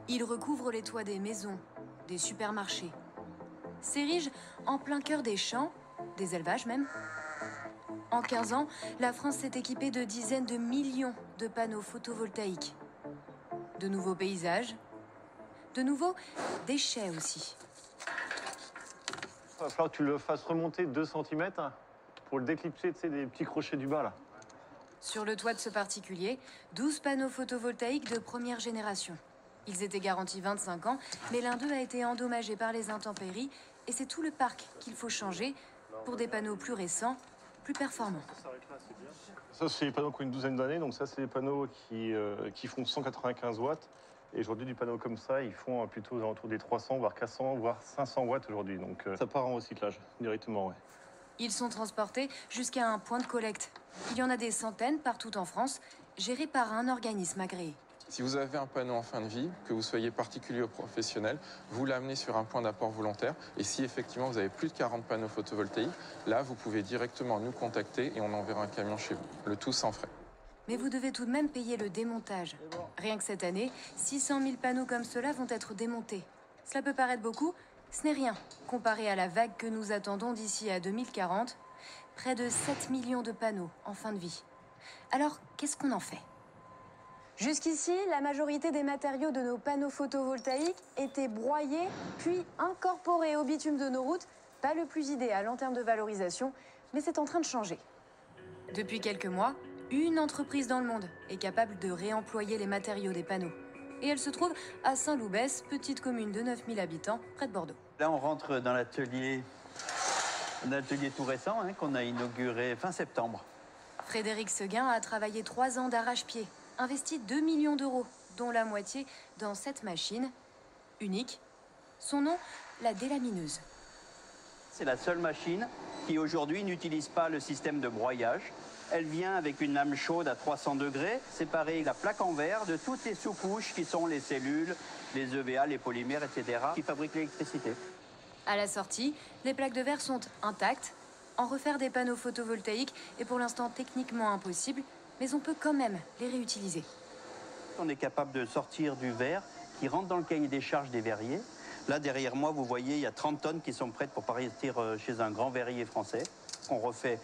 Ils recouvrent les toits des maisons, des supermarchés, s'érigent en plein cœur des champs, des élevages même. En 15 ans, la France s'est équipée de dizaines de millions de panneaux photovoltaïques. De nouveaux paysages, de nouveaux déchets aussi. Il va falloir que tu le fasses remonter 2 cm pour le déclipser, tu sais, des petits crochets du bas là. Sur le toit de ce particulier, 12 panneaux photovoltaïques de première génération. Ils étaient garantis 25 ans, mais l'un d'eux a été endommagé par les intempéries et c'est tout le parc qu'il faut changer pour des panneaux plus récents, plus performants. Ça, c'est des panneaux qui ont une douzaine d'années, donc ça, c'est des panneaux qui font 195 watts. Et aujourd'hui, du panneau comme ça, ils font plutôt aux alentours des 300, voire 400, voire 500 watts aujourd'hui. Donc ça part en recyclage directement, ouais. Ils sont transportés jusqu'à un point de collecte. Il y en a des centaines partout en France, gérés par un organisme agréé. Si vous avez un panneau en fin de vie, que vous soyez particulier ou professionnel, vous l'amenez sur un point d'apport volontaire. Et si effectivement vous avez plus de 40 panneaux photovoltaïques, là vous pouvez directement nous contacter et on enverra un camion chez vous. Le tout sans frais. Mais vous devez tout de même payer le démontage. Rien que cette année, 600 000 panneaux comme cela vont être démontés. Cela peut paraître beaucoup, ce n'est rien. Comparé à la vague que nous attendons d'ici à 2040, près de 7 millions de panneaux en fin de vie. Alors, qu'est-ce qu'on en fait ? Jusqu'ici, la majorité des matériaux de nos panneaux photovoltaïques étaient broyés, puis incorporés au bitume de nos routes. Pas le plus idéal en termes de valorisation, mais c'est en train de changer. Depuis quelques mois, une entreprise dans le monde est capable de réemployer les matériaux des panneaux. Et elle se trouve à Saint-Loubès, petite commune de 9000 habitants, près de Bordeaux. Là, on rentre dans l'atelier, un atelier tout récent qu'on a inauguré fin septembre. Frédéric Seguin a travaillé 3 ans d'arrache-pied, investi 2 millions d'euros, dont la moitié dans cette machine, unique. Son nom, la délamineuse. C'est la seule machine qui aujourd'hui n'utilise pas le système de broyage. Elle vient avec une lame chaude à 300 degrés, séparer la plaque en verre de toutes les sous-couches qui sont les cellules, les EVA, les polymères, etc., qui fabriquent l'électricité. À la sortie, les plaques de verre sont intactes. En refaire des panneaux photovoltaïques est pour l'instant techniquement impossible, mais on peut quand même les réutiliser. On est capable de sortir du verre qui rentre dans le cahier des charges des verriers. Là, derrière moi, vous voyez, il y a 30 tonnes qui sont prêtes pour partir chez un grand verrier français. On refait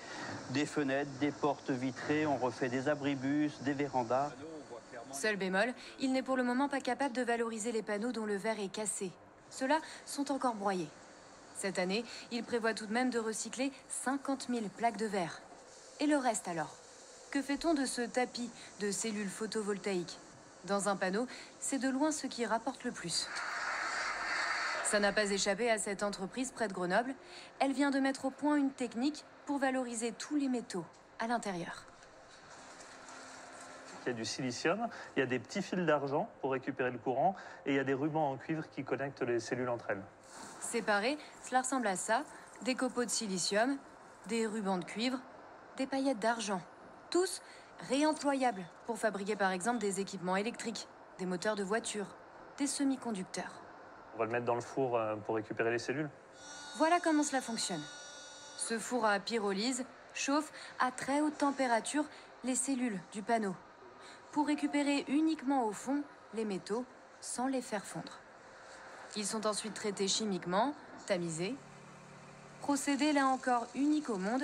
des fenêtres, des portes vitrées, on refait des abribus, des vérandas. Seul bémol, il n'est pour le moment pas capable de valoriser les panneaux dont le verre est cassé. Ceux-là sont encore broyés. Cette année, il prévoit tout de même de recycler 50 000 plaques de verre. Et le reste alors ? Que fait-on de ce tapis de cellules photovoltaïques ? Dans un panneau, c'est de loin ce qui rapporte le plus. Ça n'a pas échappé à cette entreprise près de Grenoble. Elle vient de mettre au point une technique pour valoriser tous les métaux à l'intérieur. Il y a du silicium, il y a des petits fils d'argent pour récupérer le courant et il y a des rubans en cuivre qui connectent les cellules entre elles. Séparés, cela ressemble à ça. Des copeaux de silicium, des rubans de cuivre, des paillettes d'argent. Tous réemployables pour fabriquer par exemple des équipements électriques, des moteurs de voitures, des semi-conducteurs. On va le mettre dans le four pour récupérer les cellules. Voilà comment cela fonctionne. Ce four à pyrolyse chauffe à très haute température les cellules du panneau pour récupérer uniquement au fond les métaux sans les faire fondre. Ils sont ensuite traités chimiquement, tamisés. Procédé là encore unique au monde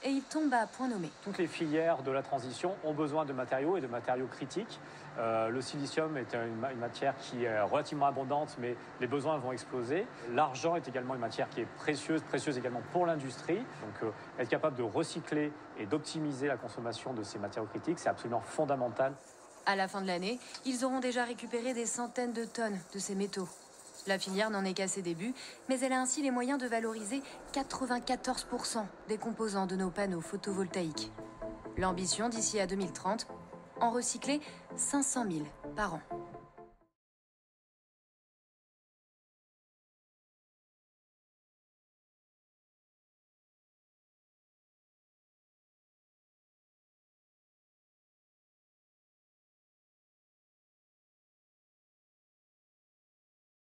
et ils tombent à point nommé. Toutes les filières de la transition ont besoin de matériaux et de matériaux critiques. Le silicium est une matière qui est relativement abondante, mais les besoins vont exploser. L'argent est également une matière qui est précieuse également pour l'industrie. Donc être capable de recycler et d'optimiser la consommation de ces matériaux critiques, c'est absolument fondamental. À la fin de l'année, ils auront déjà récupéré des centaines de tonnes de ces métaux. La filière n'en est qu'à ses débuts, mais elle a ainsi les moyens de valoriser 94% des composants de nos panneaux photovoltaïques. L'ambition d'ici à 2030, en recycler 500 000 par an.